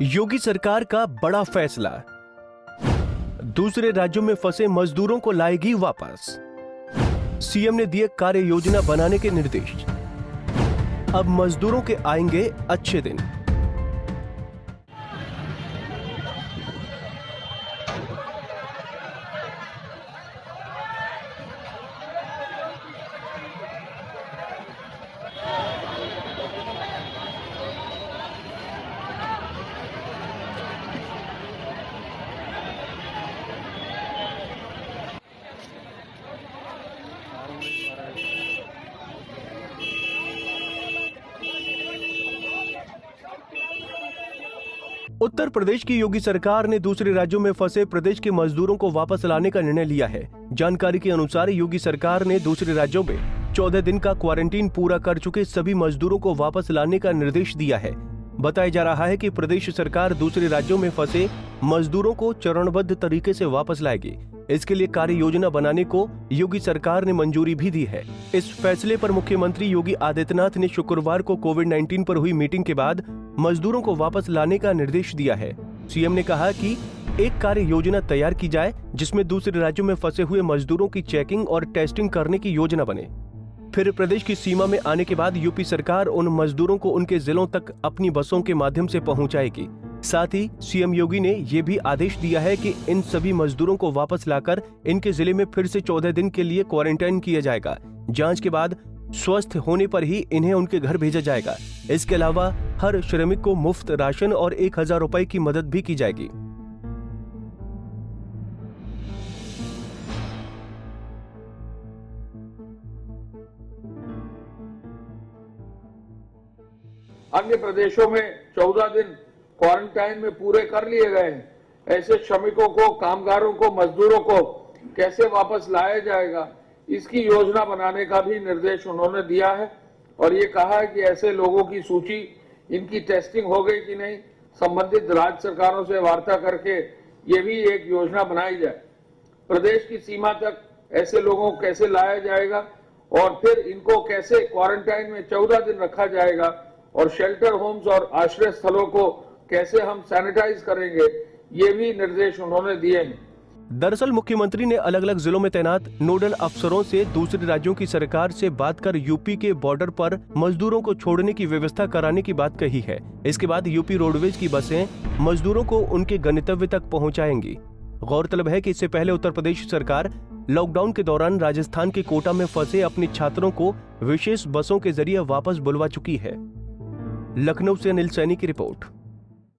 योगी सरकार का बड़ा फैसला, दूसरे राज्यों में फंसे मजदूरों को लाएगी वापस। सीएम ने दिए कार्य योजना बनाने के निर्देश। अब मजदूरों के आएंगे अच्छे दिन। उत्तर प्रदेश की योगी सरकार ने दूसरे राज्यों में फंसे प्रदेश के मजदूरों को वापस लाने का निर्णय लिया है। जानकारी के अनुसार योगी सरकार ने दूसरे राज्यों में 14 दिन का क्वारंटीन पूरा कर चुके सभी मजदूरों को वापस लाने का निर्देश दिया है। बताया जा रहा है कि प्रदेश सरकार दूसरे राज्यों में फंसे मजदूरों को चरणबद्ध तरीके से वापस लाएगी। इसके लिए कार्य योजना बनाने को योगी सरकार ने मंजूरी भी दी है। इस फैसले पर मुख्यमंत्री योगी आदित्यनाथ ने शुक्रवार को कोविड-19 पर हुई मीटिंग के बाद मजदूरों को वापस लाने का निर्देश दिया है। सीएम ने कहा कि एक कार्य योजना तैयार की जाए जिसमें दूसरे राज्यों में फंसे हुए मजदूरों की चेकिंग और टेस्टिंग करने की योजना बने। फिर प्रदेश की सीमा में आने के बाद यूपी सरकार उन मजदूरों को उनके जिलों तक अपनी बसों के माध्यम से पहुंचाएगी। साथ ही सीएम योगी ने ये भी आदेश दिया है कि इन सभी मजदूरों को वापस लाकर इनके जिले में फिर से 14 दिन के लिए क्वारंटाइन किया जाएगा। जांच के बाद स्वस्थ होने पर ही इन्हें उनके घर भेजा जाएगा। इसके अलावा हर श्रमिक को मुफ्त राशन और 1000 रुपए की मदद भी की जाएगी। अन्य प्रदेशों में 14 दिन क्वारंटाइन में पूरे कर लिए गए हैं। ऐसे श्रमिकों को, कामगारों को, मजदूरों को कैसे वापस लाया जाएगा, इसकी योजना बनाने का भी निर्देश उन्होंने दिया है। और ये कहा है कि ऐसे लोगों की सूची, इनकी टेस्टिंग हो गई कि नहीं, संबंधित राज्य सरकारों से वार्ता करके ये भी एक योजना बनाई जाए। प्रदेश की सीमा तक ऐसे लोगों को कैसे लाया जाएगा और फिर इनको कैसे क्वारंटाइन में 14 दिन रखा जाएगा और शेल्टर होम्स और आश्रय स्थलों को कैसे हम सैनिटाइज करेंगे, ये भी निर्देश उन्होंने दिए हैं। दरअसल मुख्यमंत्री ने अलग अलग जिलों में तैनात नोडल अफसरों से दूसरे राज्यों की सरकार से बात कर यूपी के बॉर्डर पर मजदूरों को छोड़ने की व्यवस्था कराने की बात कही है। इसके बाद यूपी रोडवेज की बसें मजदूरों को उनके गंतव्य तक पहुंचाएंगी। गौरतलब है कि इससे पहले उत्तर प्रदेश सरकार लॉकडाउन के दौरान राजस्थान के कोटा में फंसे अपने छात्रों को विशेष बसों के जरिए वापस बुलवा चुकी है। लखनऊ से अनिल सैनी की रिपोर्ट।